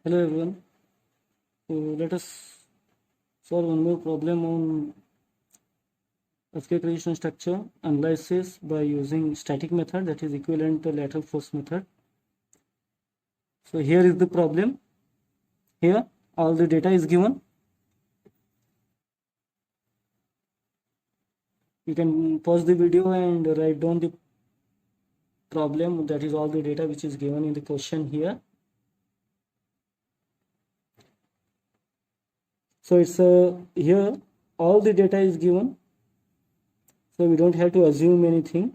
Hello everyone. So let us solve one more problem on earthquake resistance structure analysis by using static method, that is equivalent to lateral force method. So here is the problem. Here all the data is given. You can pause the video and write down the problem, that is all the data which is given in the question here. So it's here all the data is given, so we don't have to assume anything.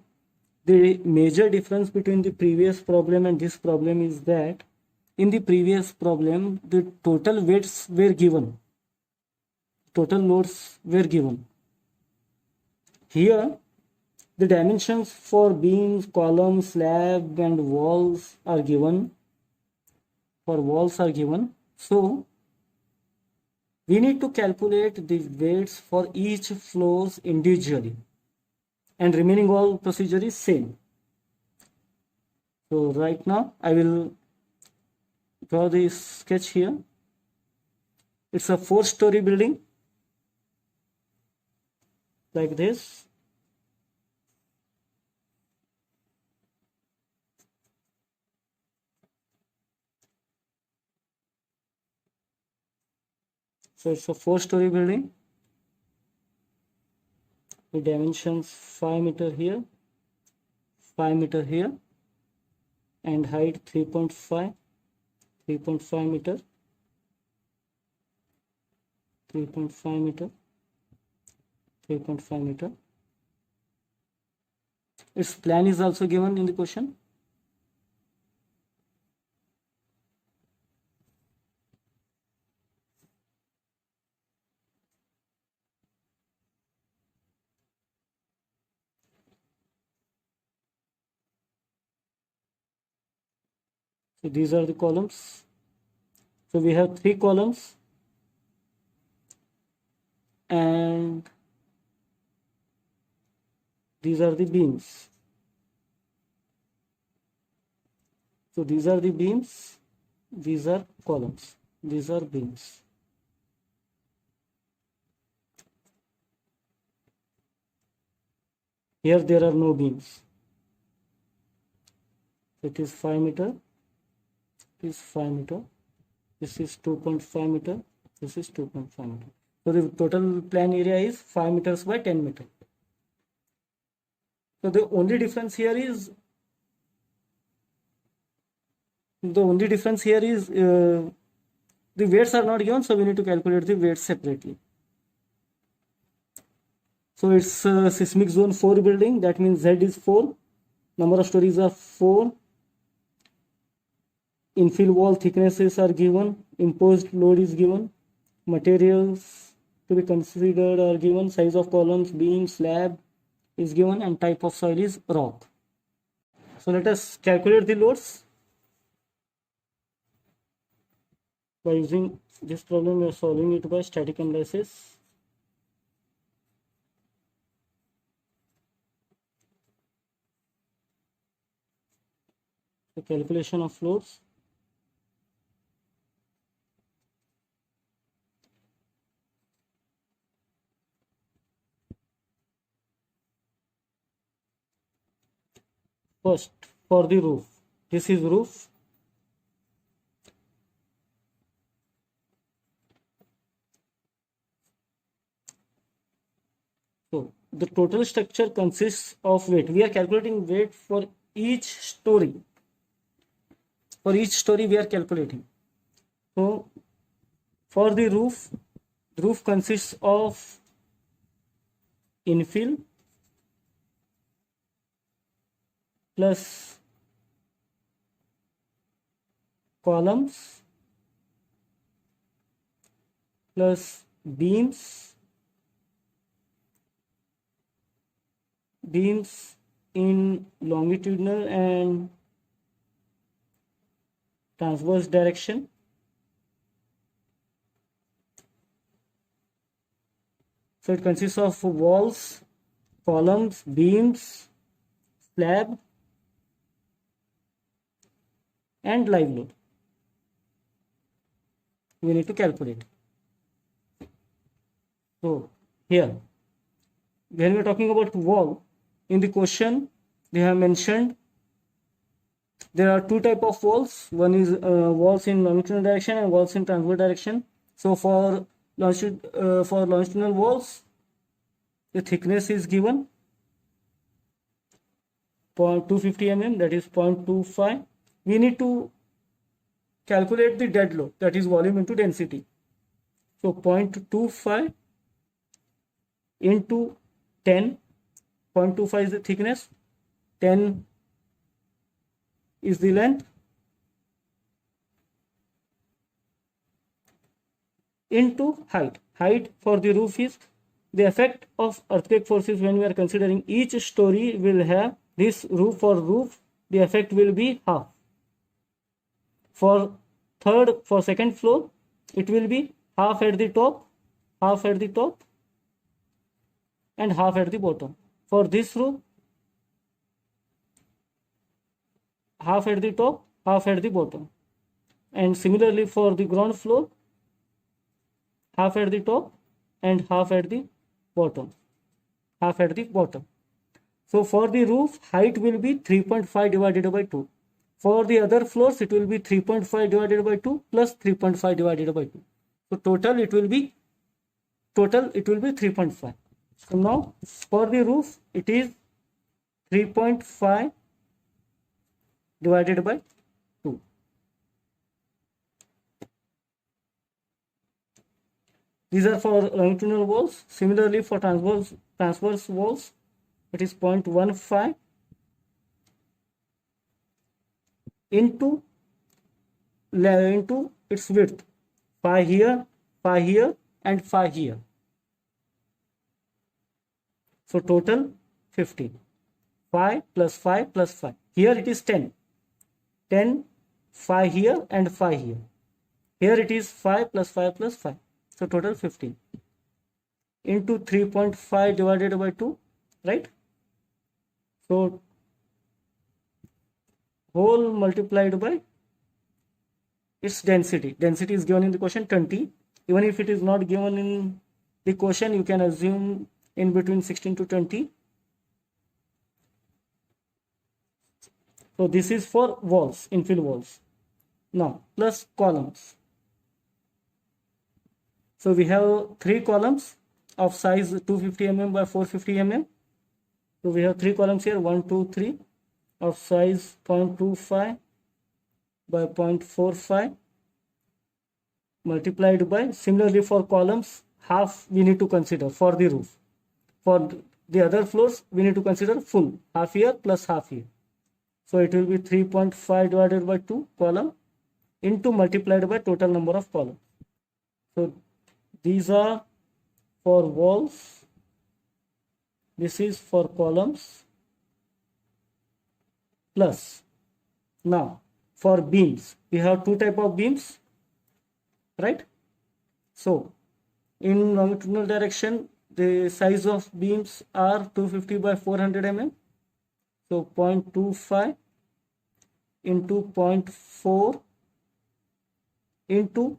The major difference between the previous problem and this problem is that in the previous problem the total weights were given, total loads were given. Here the dimensions for beams, columns, slab and walls are given. For walls are given, so we need to calculate the weights for each floors individually, and remaining all procedure is same. So right now I will draw this sketch here. It's a 4-story building like this. So it's a 4-story building. The dimensions 5 meter here, 5 meter here, and height 3.5 meter, 3.5 meter, 3.5 meter. Its plan is also given in the question. So these are the columns. So we have 3 columns and these are the beams. So these are the beams, these are columns, these are beams. Here there are no beams. It is 5 meter, it is 5 meter, this is 2.5 meter, this is 2.5 meter. So the total plan area is 5 meters by 10 meter. So the only difference here is the weights are not given, so we need to calculate the weights separately. So it's a seismic zone 4 building, that means Z is 4, number of stories are 4, infill wall thicknesses are given, imposed load is given, materials to be considered are given, size of columns, beam, slab is given, and type of soil is rock. So let us calculate the loads. By using this problem, we are solving it by static analysis. The calculation of loads. First, for the roof, this is roof. So the total structure consists of weight. We are calculating weight for each story. For each story we are calculating. So for the roof consists of infill plus columns plus beams in longitudinal and transverse direction, so it consists of walls, columns, beams, slab and live load. we need to calculate. So here, when we are talking about wall, in the question they have mentioned there are two type of walls. One is walls in longitudinal direction and walls in transverse direction. So for longitudinal walls, the thickness is given 250 mm, that is 0.25. We need to calculate the dead load, that is volume into density. So 0.25 into 10, 0.25 is the thickness, 10 is the length, into height. Height for the roof is the effect of earthquake forces. When we are considering each story will have this roof, for roof the effect will be half. For second floor it will be half at the top, half at the top and half at the bottom. For this roof, half at the top, half at the bottom. And similarly for the ground floor, half at the top and half at the bottom, half at the bottom. So for the roof, height will be 3.5 divided by 2. For the other floors, it will be 3.5 divided by 2 plus 3.5 divided by 2. So total it will be 3.5. So now for the roof, it is 3.5 divided by 2. These are for longitudinal walls. Similarly for transverse walls, it is 0.15 into its width, 5 here, 5 here and 5 here. So total 15. 5 plus 5 plus 5. Here it is 10. 10, 5 here and 5 here. Here it is 5 plus 5 plus 5. So total 15. Into 3.5 divided by 2, right? So whole multiplied by its density. Density is given in the question 20. Even if it is not given in the question, you can assume in between 16 to 20. So this is for walls, infill walls. Now plus columns. So we have 3 columns of size 250 mm by 450 mm. So we have 3 columns here, 1, 2, 3 of size 0.25 by 0.45 multiplied by, similarly for columns, half we need to consider for the roof. For the other floors, we need to consider full, half here plus half here. So it will be 3.5 divided by 2 column into multiplied by total number of columns. So these are for walls, this is for columns, plus. Now for beams, we have 2 type of beams, right? So in longitudinal direction, the size of beams are 250 by 400 mm. So 0.25 into 0.4 into,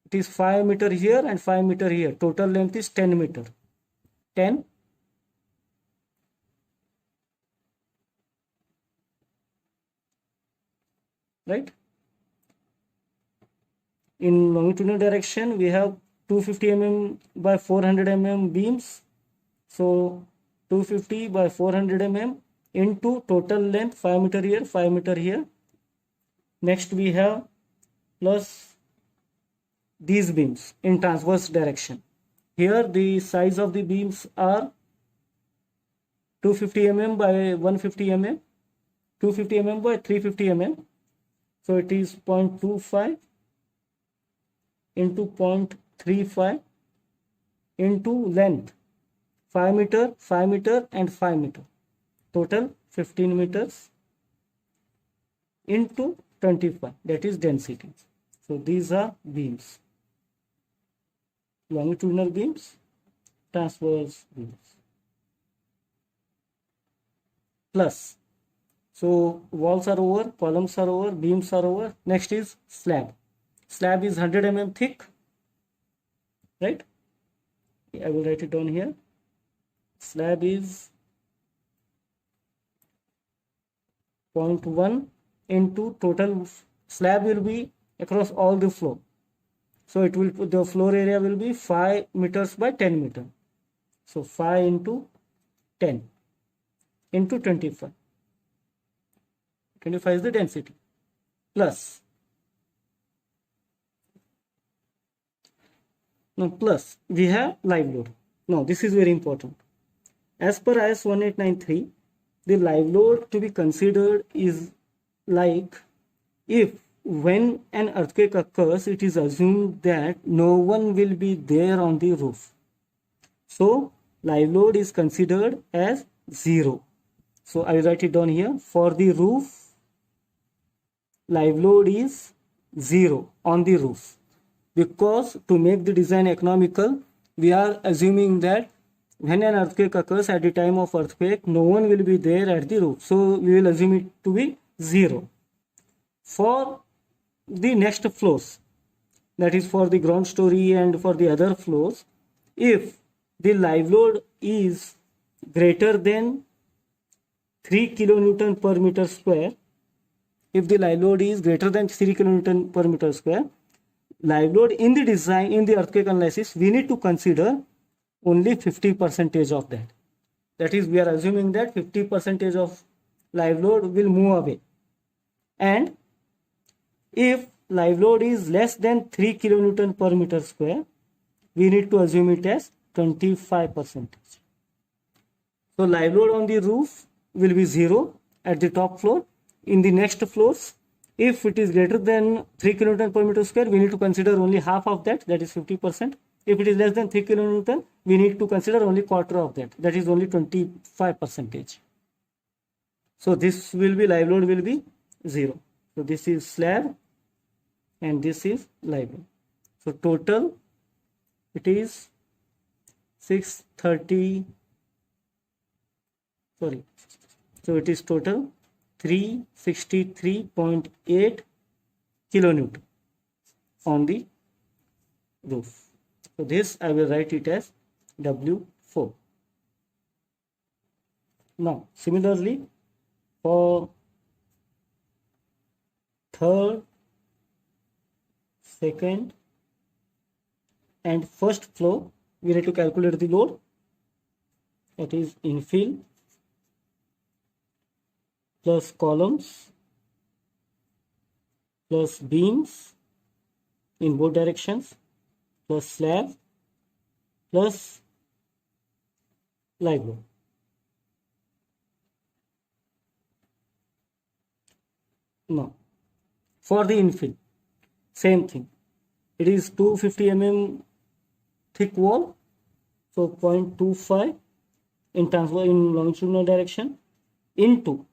it is 5 meter here and 5 meter here. Total length is 10 meter. 10 right? In longitudinal direction, we have 250 mm by 400 mm beams. So 250 by 400 mm into total length 5 meter here, 5 meter here. Next we have plus these beams in transverse direction. Here the size of the beams are 250 mm by 150 mm, 250 mm by 350 mm. So it is 0.25 into 0.35 into length 5 meter, 5 meter and 5 meter. Total 15 meters into 25, that is density. So these are beams, longitudinal beams, transverse beams. Plus, so walls are over, columns are over, beams are over. Next is slab. slab is 100 mm thick, right? I will write it down here. Slab is 0.1 into total slab will be across all the floor. So it will, the floor area will be 5 meters by 10 meter. So 5 into 10 into 25. 25 is the density. Plus. Now plus we have live load. Now this is very important. As per IS 1893, the live load to be considered is like if when an earthquake occurs, it is assumed that no one will be there on the roof. So live load is considered as 0. So I will write it down here. For the roof, live load is 0 on the roof. Because to make the design economical, we are assuming that when an earthquake occurs, at the time of earthquake, no one will be there at the roof. So we will assume it to be 0. For the next floors, that is for the ground story and for the other floors, if the live load is greater than 3 kilonewton per meter square, if the live load is greater than 3 kilonewton per meter square, live load in the design, in the earthquake analysis, we need to consider only 50% of that. That is, we are assuming that 50% of live load will move away. And if live load is less than 3 kilonewton per meter square, we need to assume it as 25%. So live load on the roof will be 0 at the top floor. In the next floors, if it is greater than 3 kilonewton per meter square, we need to consider only half of that, that is 50%. If it is less than 3 kilonewton, we need to consider only quarter of that, that is only 25%. So this will be, live load will be 0. So this is slab and this is live load. So total it is 630, sorry, so it is total 363.8 kilonewton on the roof. So this I will write it as W4. Now similarly for third, second and first floor, we need to calculate the load. That is infill plus columns plus beams in both directions plus slab plus live load. Now for the infill, same thing. It is 250 mm thick wall, so 0.25 in longitudinal direction into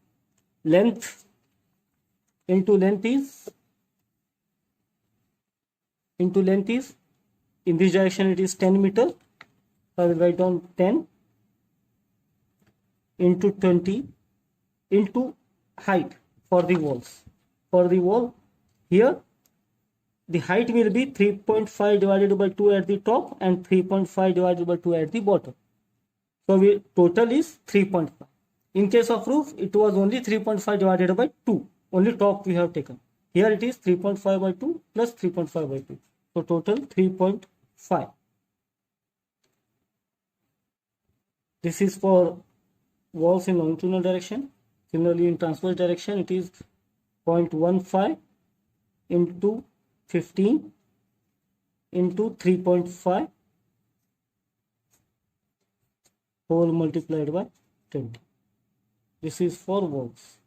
length is in this direction it is 10 meter. So I will write down 10 into 20 into height for the walls. For the wall here, the height will be 3.5 divided by 2 at the top and 3.5 divided by 2 at the bottom. So total is 3.5. In case of roof, it was only 3.5 divided by 2. Only top we have taken. Here it is 3.5 by 2 plus 3.5 by 2. So total 3.5. This is for walls in longitudinal direction. Similarly in transverse direction, it is 0.15 into 15 into 3.5 whole multiplied by 20. This is for walls.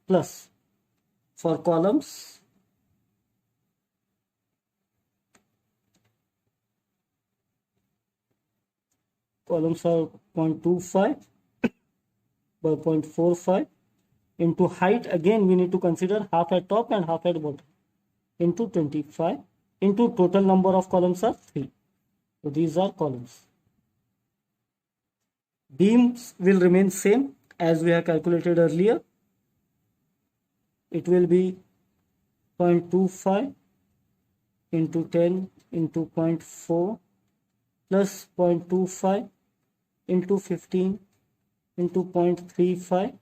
Plus for columns, columns are 0.25 by 0.45 into height. Again we need to consider half at top and half at bottom into 25 into total number of columns are 3. So these are columns. Beams will remain same as we have calculated earlier. It will be 0.25 into 10 into 0.4 plus 0.25 into 15 into 0.35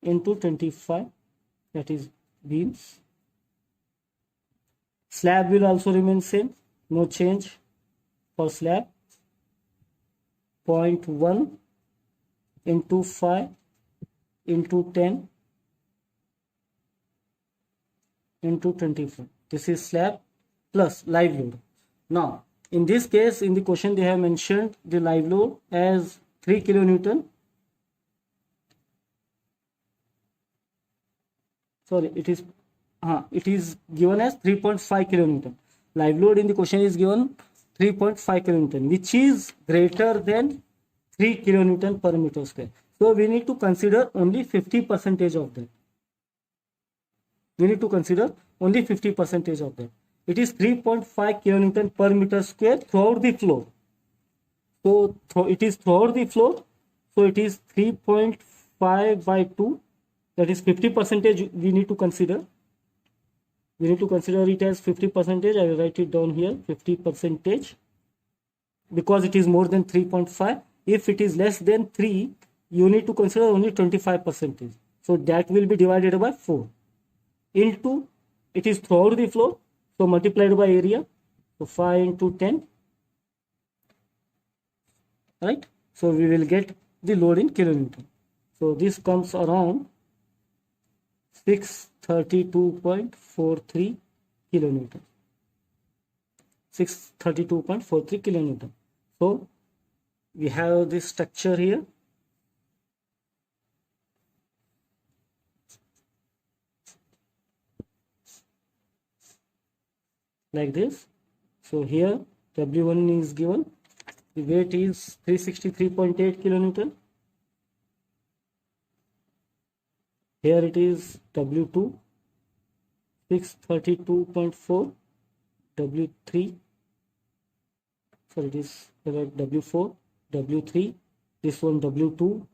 into 25, that is beams. Slab will also remain same, no change for slab. 0.1 into 5 into 10 into 25. This is slab plus live load. Now in this case, in the question they have mentioned the live load as 3 kilonewton. Sorry, it is given as 3.5 kilonewton. Live load in the question is given 3.5 kilonewton, which is greater than 3 kilonewton per meter square. So we need to consider only 50% of that. We need to consider only 50% of that. It is 3.5 kilonewton per meter square throughout the floor. So it is throughout the floor. So it is 3.5 by 2. That is 50% we need to consider. We need to consider it as 50%. I will write it down here, 50%, because it is more than 3.5. If it is less than 3, you need to consider only 25%. So that will be divided by 4 into, it is throughout the floor, so multiplied by area. So 5 into 10, right? So we will get the load in kilonewton. So this comes around 632.43 kilonewton. 632.43 kilonewton. So we have this structure here. Like this. So here W1 is given. The weight is 363.8 kilonewton. Here it is W2, 632.4, W3, sorry, it is W4, W3, this one W2,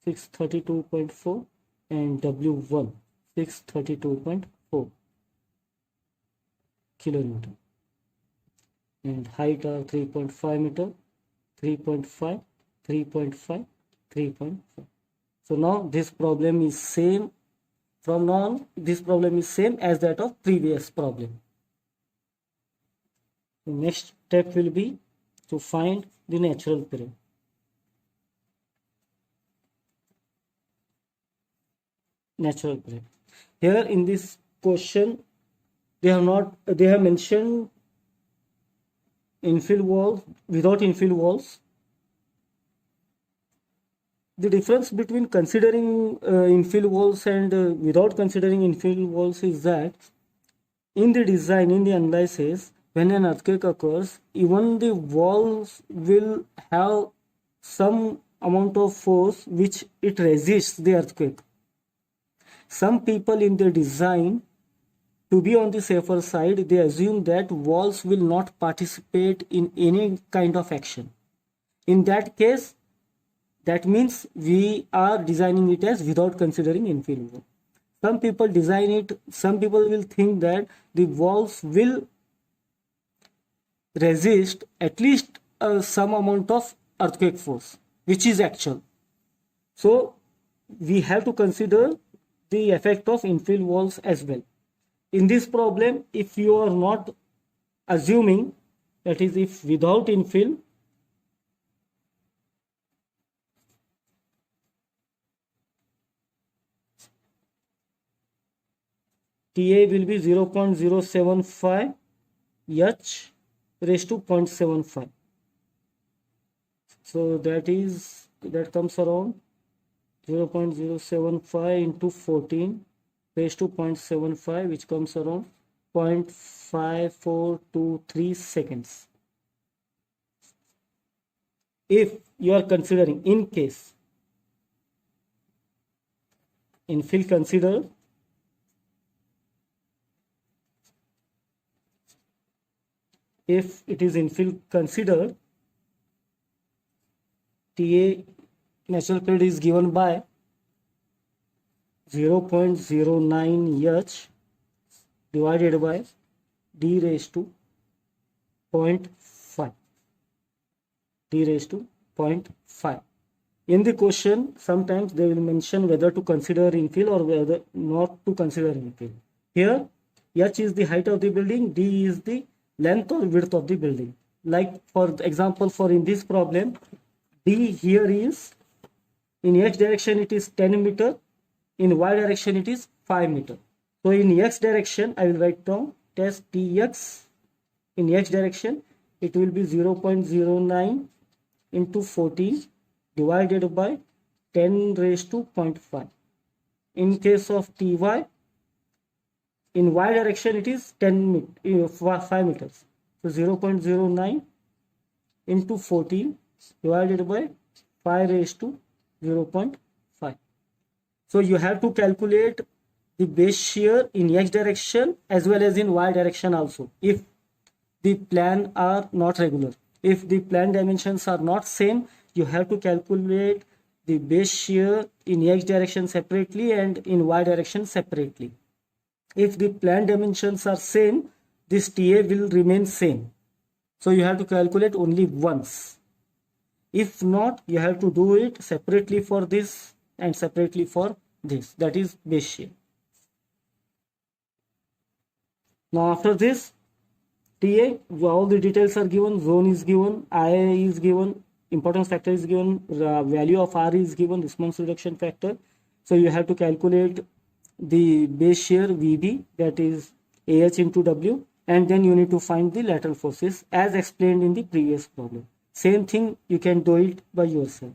632.4, and W1, 632.4 kilonewton. And height are 3.5 meter, 3.5, 3.5, 3.5. So now this problem is same. From now on, this problem is same as that of previous problem. The next step will be to find the natural period. Natural period. Here in this question, they have mentioned infill walls, without infill walls. The difference between considering infill walls and without considering infill walls is that in the design, in the analysis, when an earthquake occurs, even the walls will have some amount of force which it resists the earthquake. Some people in their design, to be on the safer side, they assume that walls will not participate in any kind of action. In that case, that means we are designing it as without considering infill wall. Some people design it, some people will think that the walls will resist at least some amount of earthquake force, which is actual. So we have to consider the effect of infill walls as well. In this problem, if you are not assuming, that is, if without infill, TA will be 0.075 H raised to 0.75. So that comes around 0.075 into 14 raised to 0.75, which comes around 0.5423 seconds. If you are considering, in case infill considered, if it is infill considered, TA natural period is given by 0.09 H divided by d raised to 0.5. d raised to 0.5. In the question, sometimes they will mention whether to consider infill or whether not to consider infill. Here, h is the height of the building, d is the length or width of the building. Like for example, for in this problem, d here is, in x direction it is 10 meter, in y direction it is 5 meter. So in x direction, I will write down test dx. In x direction, it will be 0.09 into 14 divided by 10 raised to 0.5. In case of ty, in y direction it is 5 meters. So 0.09 into 14 divided by 5 raised to 0.5. So you have to calculate the base shear in x direction as well as in y direction also, if the plan are not regular. If the plan dimensions are not same, you have to calculate the base shear in x direction separately and in y direction separately. If the plan dimensions are same, this TA will remain same. So you have to calculate only once. If not, you have to do it separately for this and separately for this. That is base shear. Now after this, TA, all the details are given, zone is given, IA is given, importance factor is given, value of R is given, response reduction factor. So you have to calculate the base shear VB, that is AH into W, and then you need to find the lateral forces as explained in the previous problem. Same thing, you can do it by yourself.